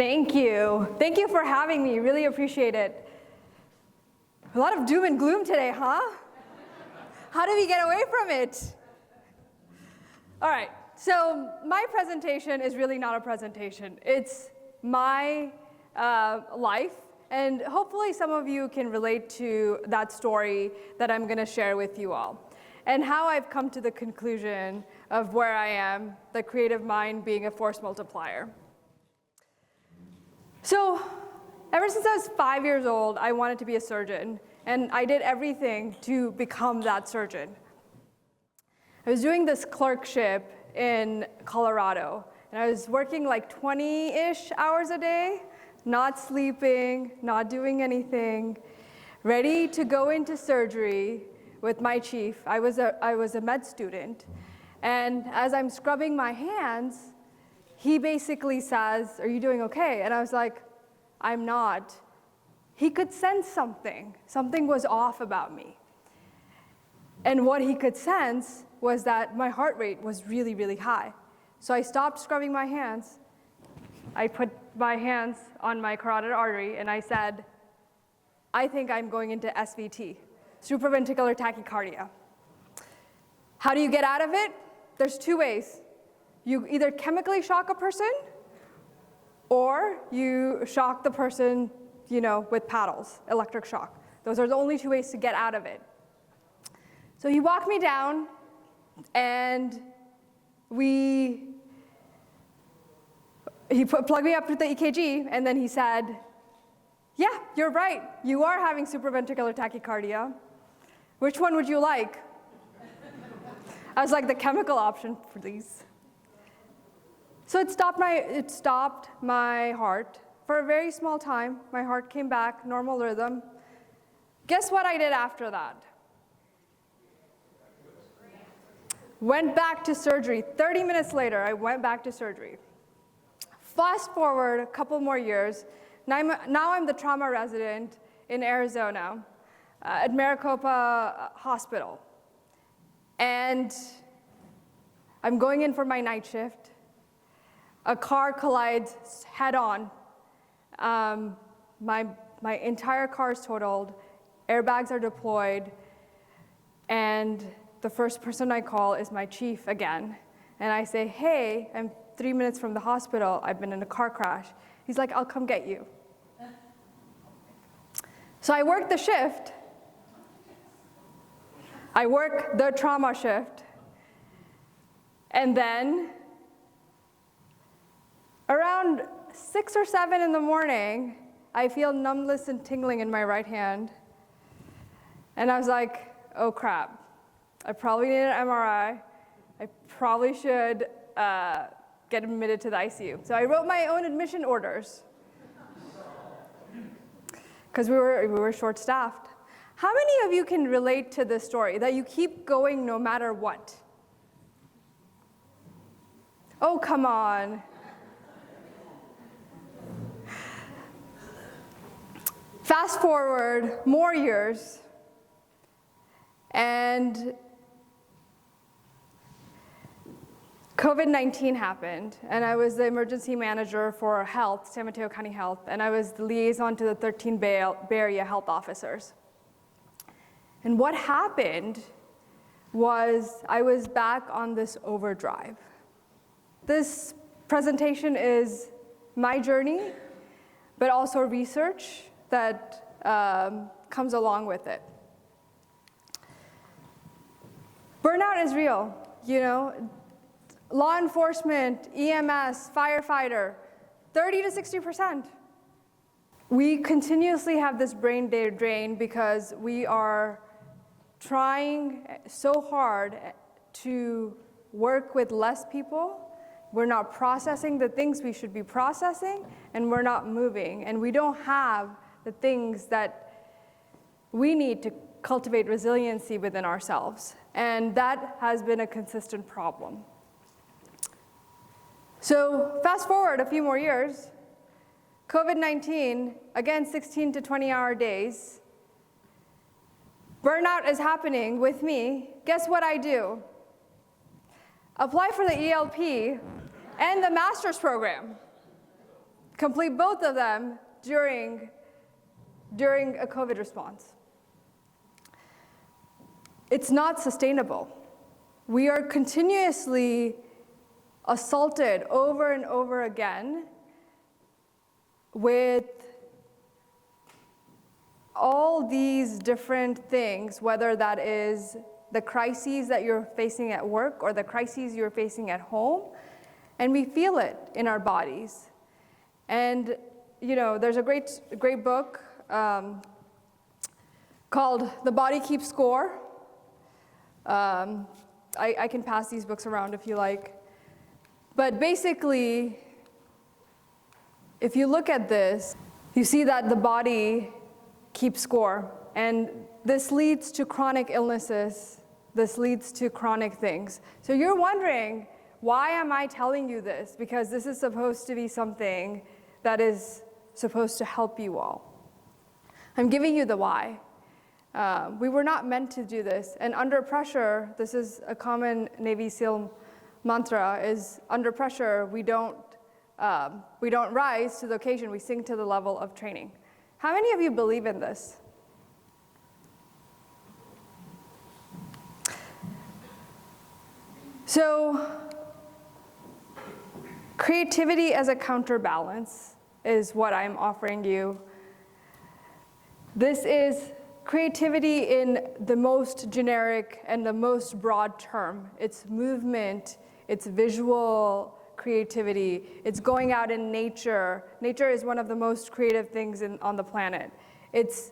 Thank you. Thank you for having me. Really appreciate it. A lot of doom and gloom today, huh? How do we get away from it? All right, so my presentation is really not a presentation. It's my life, and hopefully some of you can relate to that story that I'm gonna share with you all, and how I've come to the conclusion of where I am, the creative mind being a force multiplier. So, ever since I was 5 years old, I wanted to be a surgeon, and I did everything to become that surgeon. I was doing this clerkship in Colorado, and I was working like 20-ish hours a day, not sleeping, not doing anything, ready to go into surgery with my chief. I was a med student, and as I'm scrubbing my hands, he basically says, "Are you doing okay?" And I was like, "I'm not." He could sense something. Something was off about me. And what he could sense was that my heart rate was really, really high. So I stopped scrubbing my hands. I put my hands on my carotid artery, and I said, "I think I'm going into SVT, supraventricular tachycardia." How do you get out of it? There's two ways. You either chemically shock a person, or you shock the person, with paddles, electric shock. Those are the only two ways to get out of it. So he walked me down, and he plugged me up to the EKG, and then he said, "Yeah, you're right. You are having supraventricular tachycardia. Which one would you like?" I was like, "The chemical option, please." So it stopped my heart. For a very small time, my heart came back, normal rhythm. Guess what I did after that? Went back to surgery. 30 minutes later, I went back to surgery. Fast forward a couple more years. Now I'm the trauma resident in Arizona at Maricopa Hospital. And I'm going in for my night shift. A car collides head on. My entire car is totaled, airbags are deployed, and the first person I call is my chief again. And I say, "Hey, I'm 3 minutes from the hospital, I've been in a car crash." He's like, "I'll come get you." So I work the shift. I work the trauma shift. And then around 6 or 7 in the morning, I feel numbness and tingling in my right hand. And I was like, "Oh crap, I probably need an MRI. I probably should get admitted to the ICU." So I wrote my own admission orders, because we were short-staffed. How many of you can relate to this story, that you keep going no matter what? Oh, come on. Fast forward more years, and COVID-19 happened, and I was the emergency manager for health, San Mateo County Health, and I was the liaison to the 13 Bay Area health officers. And what happened was I was back on this overdrive. This presentation is my journey, but also research that comes along with it. Burnout is real, Law enforcement, EMS, firefighter, 30 to 60%. We continuously have this brain drain because we are trying so hard to work with less people. We're not processing the things we should be processing, and we're not moving, and we don't have the things that we need to cultivate resiliency within ourselves, and that has been a consistent problem. So fast forward a few more years, COVID-19, again 16 to 20-hour days. Burnout is happening with me. Guess what I do? Apply for the ELP and the master's program. complete both of them during a COVID response. It's not sustainable. We are continuously assaulted over and over again with all these different things, whether that is the crises that you're facing at work or the crises you're facing at home, and we feel it in our bodies. And there's a great book called The Body Keeps Score. I can pass these books around if you like. But basically, if you look at this, you see that the body keeps score. And this leads to chronic illnesses. This leads to chronic things. So you're wondering, why am I telling you this? Because this is supposed to be something that is supposed to help you all. I'm giving you the why. We were not meant to do this. And under pressure, this is a common Navy SEAL mantra, is under pressure, we don't rise to the occasion, we sink to the level of training. How many of you believe in this? So, creativity as a counterbalance is what I'm offering you. This is creativity in the most generic and the most broad term. It's movement, it's visual creativity, it's going out in nature. Nature is one of the most creative things on the planet. It's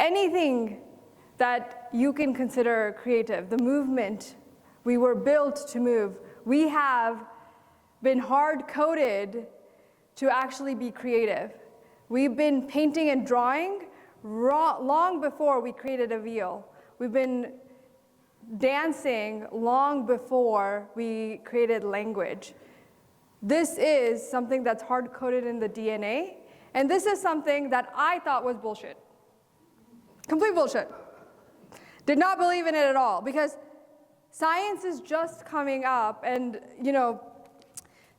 anything that you can consider creative. The movement, we were built to move. We have been hard-coded to actually be creative. We've been painting and drawing long before we created a wheel. We've been dancing long before we created language. This is something that's hard-coded in the DNA, and this is something that I thought was bullshit. Complete bullshit. Did not believe in it at all, because science is just coming up, and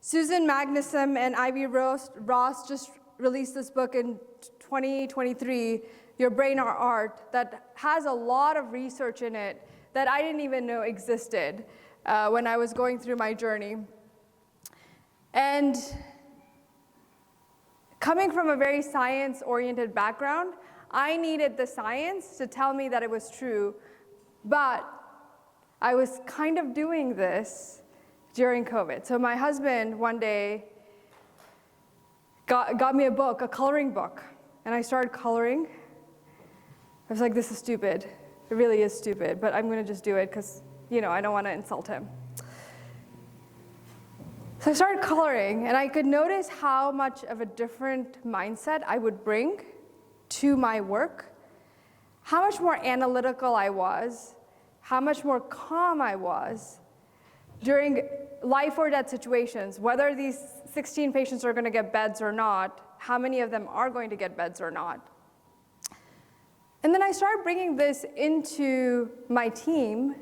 Susan Magnuson and Ivy Ross just released this book in 2023, Your Brain Our Art, that has a lot of research in it that I didn't even know existed when I was going through my journey. And coming from a very science-oriented background, I needed the science to tell me that it was true, but I was kind of doing this during COVID. So my husband one day got me a book, a coloring book, and I started coloring. I was like, this is stupid. It really is stupid, but I'm gonna just do it because, I don't wanna insult him. So I started coloring, and I could notice how much of a different mindset I would bring to my work, how much more analytical I was, how much more calm I was during life or death situations, whether these 16 patients are gonna get beds or not, how many of them are going to get beds or not. And then I started bringing this into my team,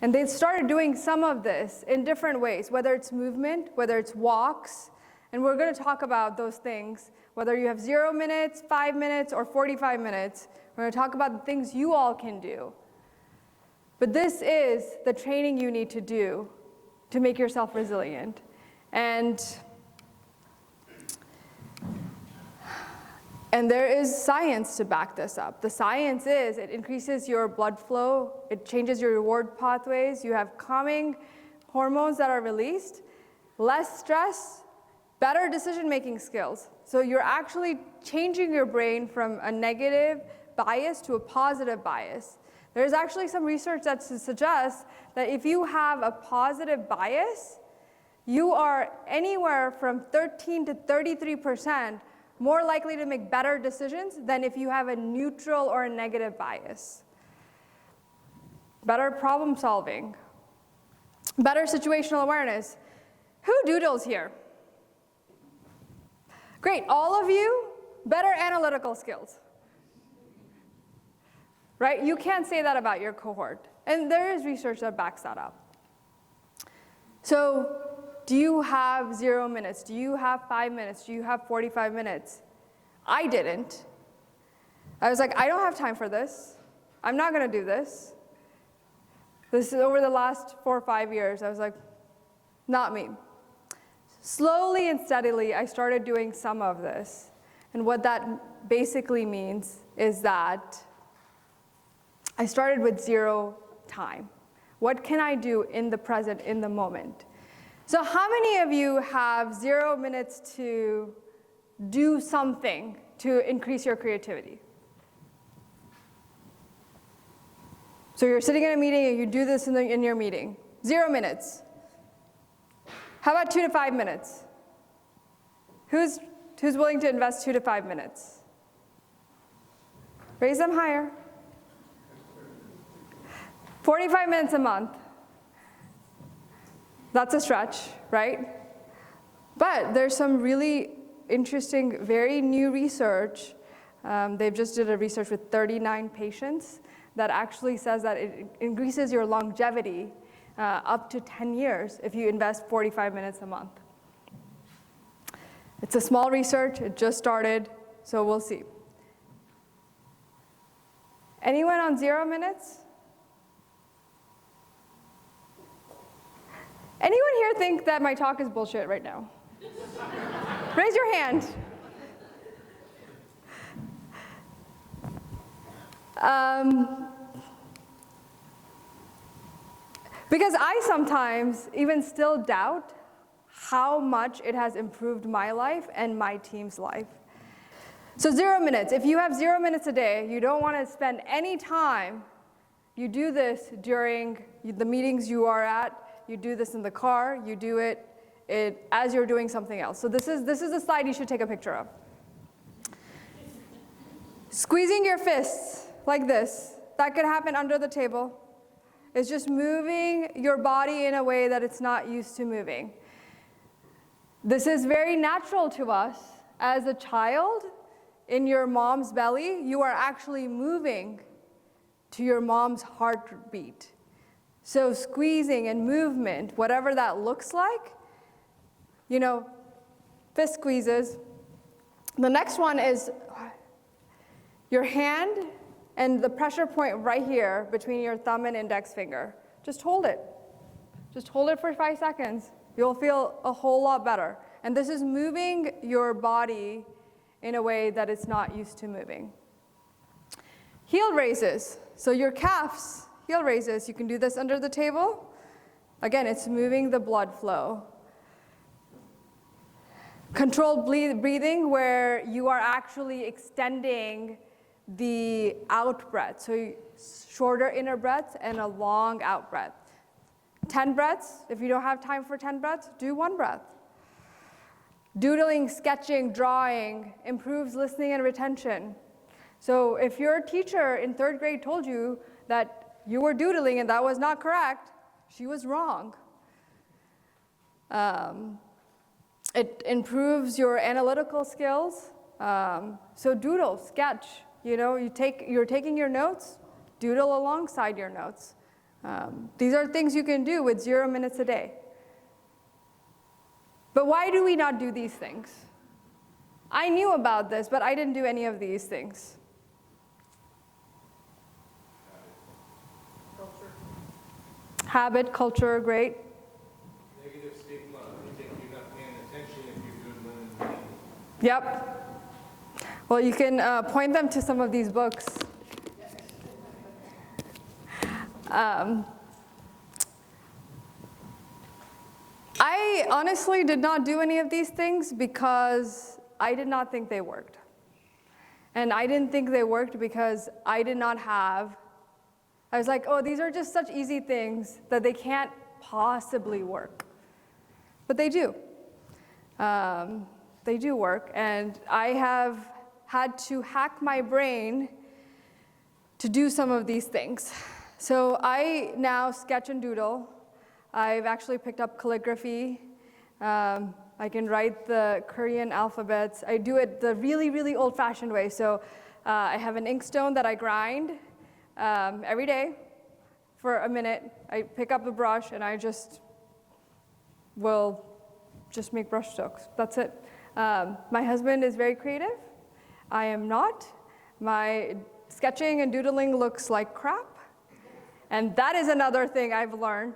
and they started doing some of this in different ways, whether it's movement, whether it's walks, and we're gonna talk about those things, whether you have 0 minutes, 5 minutes, or 45 minutes. We're gonna talk about the things you all can do. But this is the training you need to do to make yourself resilient. And there is science to back this up. The science is it increases your blood flow, it changes your reward pathways, you have calming hormones that are released, less stress, better decision-making skills. So you're actually changing your brain from a negative bias to a positive bias. There's actually some research that suggests that if you have a positive bias, you are anywhere from 13 to 33% more likely to make better decisions than if you have a neutral or a negative bias. Better problem solving, better situational awareness. Who doodles here? Great, all of you, better analytical skills. Right? You can't say that about your cohort. And there is research that backs that up. So do you have 0 minutes? Do you have 5 minutes? Do you have 45 minutes? I didn't. I was like, I don't have time for this. I'm not going to do this. This is over the last 4 or 5 years. I was like, not me. Slowly and steadily, I started doing some of this. And what that basically means is that I started with 0 time. What can I do in the present, in the moment? So how many of you have 0 minutes to do something to increase your creativity? So you're sitting in a meeting and you do this in your meeting. 0 minutes. How about 2 to 5 minutes? Who's willing to invest 2 to 5 minutes? Raise them higher. 45 minutes a month. That's a stretch, right? But there's some really interesting, very new research. They've just did a research with 39 patients that actually says that it increases your longevity up to 10 years if you invest 45 minutes a month. It's a small research, it just started, so we'll see. Anyone on 0 minutes? Anyone here think that my talk is bullshit right now? Raise your hand. Because I sometimes even still doubt how much it has improved my life and my team's life. So 0 minutes. If you have 0 minutes a day, you don't want to spend any time, you do this during the meetings you are at, you do this in the car, you do it as you're doing something else. So this is a slide you should take a picture of. Squeezing your fists like this, that could happen under the table. It's just moving your body in a way that it's not used to moving. This is very natural to us. As a child, in your mom's belly, you are actually moving to your mom's heartbeat. So squeezing and movement, whatever that looks like, fist squeezes. The next one is your hand and the pressure point right here between your thumb and index finger. Just hold it. Just hold it for 5 seconds. You'll feel a whole lot better. And this is moving your body in a way that it's not used to moving. Heel raises. So your calves, heel raises. You can do this under the table. Again, it's moving the blood flow. Controlled breathing, where you are actually extending the out breath. So shorter inner breaths and a long out breath. 10 breaths. If you don't have time for 10 breaths, do 1 breath. Doodling, sketching, drawing improves listening and retention. So if your teacher in 3rd grade told you that you were doodling and that was not correct, she was wrong. It improves your analytical skills. So doodle, sketch. You're taking your notes, doodle alongside your notes. These are things you can do with 0 minutes a day. But why do we not do these things? I knew about this, but I didn't do any of these things. Habit, culture, great. Negative stigma. You think you're not paying attention if you're doodling. Yep. Well, you can point them to some of these books. I honestly did not do any of these things because I did not think they worked. And I didn't think they worked because I was like, oh, these are just such easy things that they can't possibly work. But they do. They do work, and I have had to hack my brain to do some of these things. So I now sketch and doodle. I've actually picked up calligraphy. I can write the Korean alphabets. I do it the really, really old-fashioned way. So I have an inkstone that I grind every day for a minute. I pick up the brush and I just will just make brushstrokes. That's it. My husband is very creative. I am not. My sketching and doodling looks like crap. And that is another thing I've learned,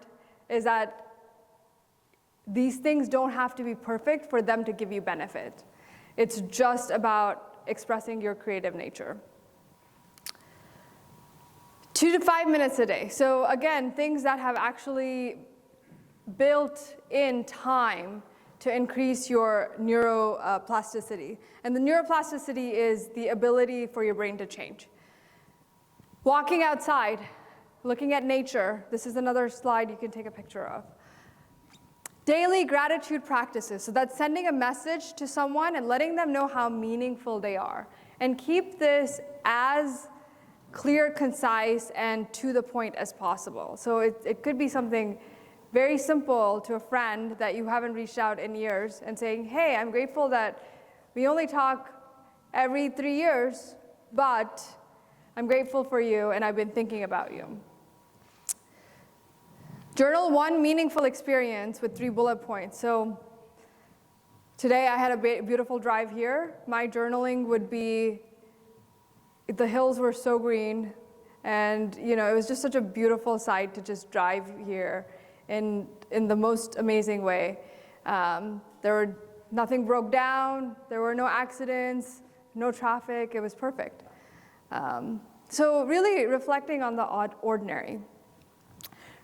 is that these things don't have to be perfect for them to give you benefit. It's just about expressing your creative nature. 2 to 5 minutes a day. So again, things that have actually built in time to increase your neuroplasticity. And the neuroplasticity is the ability for your brain to change. Walking outside, looking at nature. This is another slide you can take a picture of. Daily gratitude practices. So that's sending a message to someone and letting them know how meaningful they are. And keep this as clear, concise, and to the point as possible. So it could be something very simple to a friend that you haven't reached out in years and saying, hey, I'm grateful that we only talk every 3 years, but I'm grateful for you and I've been thinking about you. Journal one meaningful experience with 3 bullet points. So today I had a beautiful drive here. My journaling would be, the hills were so green, and it was just such a beautiful sight to just drive here in the most amazing way. Nothing broke down, there were no accidents, no traffic, it was perfect. So really reflecting on the ordinary.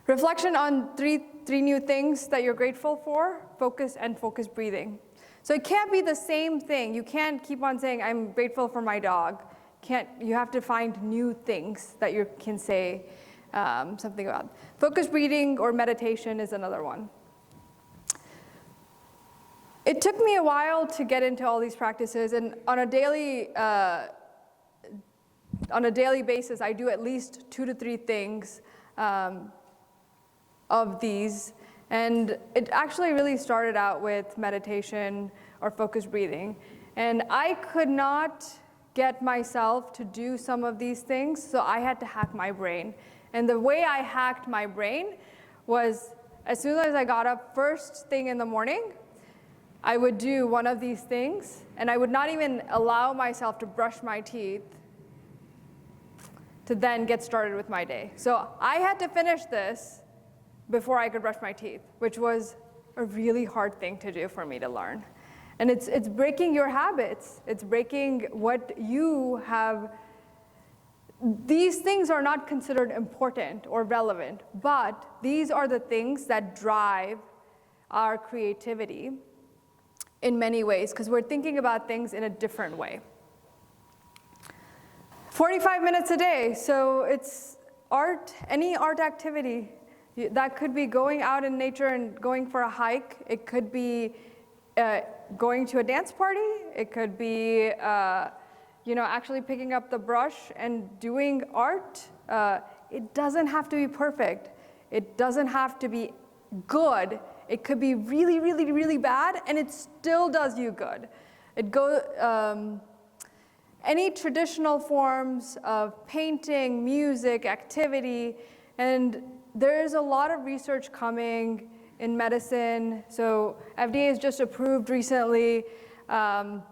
Reflection on three new things that you're grateful for, focus and focus breathing. So it can't be the same thing. You can't keep on saying, I'm grateful for my dog. You have to find new things that you can say something about. Focus breathing or meditation is another one. It took me a while to get into all these practices, and on a daily basis, I do at least 2 to 3 things of these. And it actually really started out with meditation or focused breathing. And I could not get myself to do some of these things, so I had to hack my brain. And the way I hacked my brain was, as soon as I got up first thing in the morning, I would do one of these things, and I would not even allow myself to brush my teeth to then get started with my day. So I had to finish this before I could brush my teeth, which was a really hard thing to do for me to learn. And it's breaking your habits. It's breaking what you have. These things are not considered important or relevant, but these are the things that drive our creativity in many ways, because we're thinking about things in a different way. 45 minutes a day, so it's art, any art activity. That could be going out in nature and going for a hike. It could be going to a dance party. It could be actually picking up the brush and doing art. It doesn't have to be perfect. It doesn't have to be good. It could be really, really, really bad, and it still does you good. Any traditional forms of painting, music, activity, and there is a lot of research coming in medicine. So FDA has just approved recently an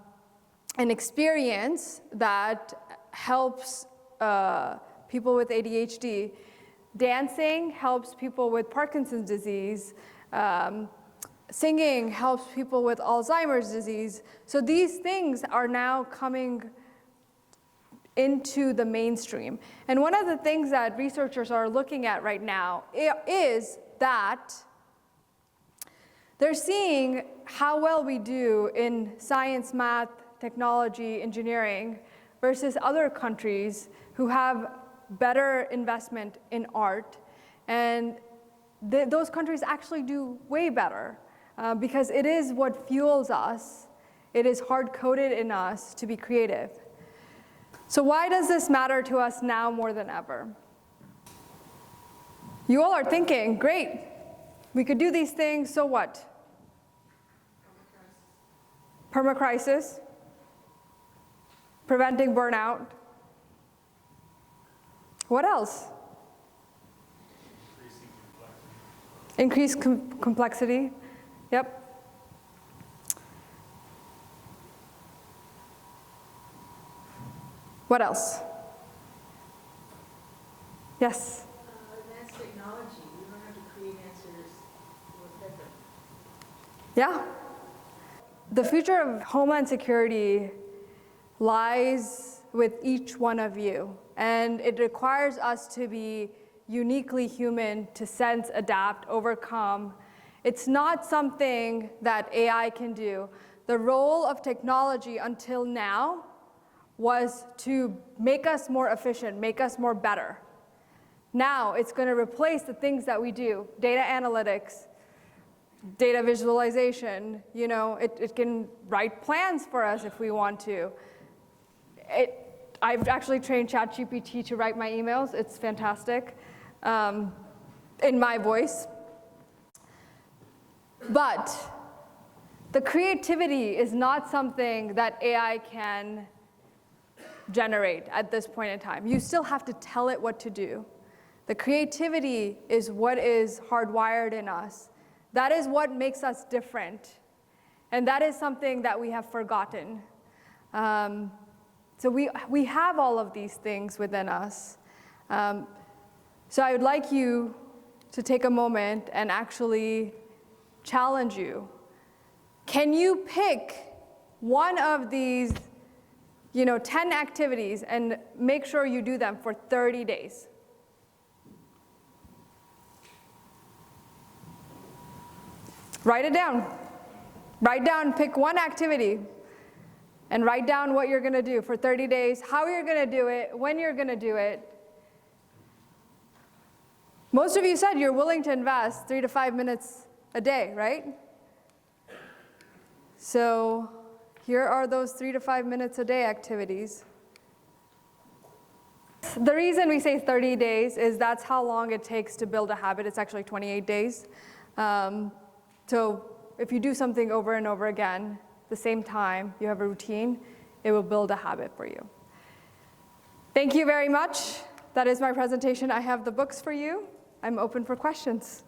experience that helps people with ADHD. Dancing helps people with Parkinson's disease. Singing helps people with Alzheimer's disease. So these things are now coming into the mainstream. And one of the things that researchers are looking at right now is that they're seeing how well we do in science, math, technology, engineering versus other countries who have better investment in art. And those countries actually do way better because it is what fuels us. It is hard-coded in us to be creative. So why does this matter to us now more than ever? You all are thinking, great, we could do these things, so what? Permacrisis, preventing burnout. What else? Increased complexity. Yep. What else? Yes? Advanced technology, you don't have to create answers with paper. Yeah. The future of Homeland Security lies with each one of you, and it requires us to be uniquely human to sense, adapt, overcome. It's not something that AI can do. The role of technology until now was to make us more efficient, make us more better. Now it's going to replace the things that we do, data analytics, data visualization. You know, it can write plans for us if we want to. I've actually trained ChatGPT to write my emails. It's fantastic, in my voice. But the creativity is not something that AI can generate at this point in time. You still have to tell it what to do. The creativity is what is hardwired in us. That is what makes us different. And that is something that we have forgotten. So we have all of these things within us. So I would like you to take a moment and actually challenge you. Can you pick one of these 10 activities and make sure you do them for 30 days? Write it down. Write down, pick one activity, and write down what you're going to do for 30 days, how you're going to do it, when you're going to do it. Most of you said you're willing to invest 3 to 5 minutes a day, right? So here are those 3 to 5 minutes a day activities. The reason we say 30 days is that's how long it takes to build a habit. It's actually 28 days. So if you do something over and over again, the same time, you have a routine, it will build a habit for you. Thank you very much. That is my presentation. I have the books for you. I'm open for questions.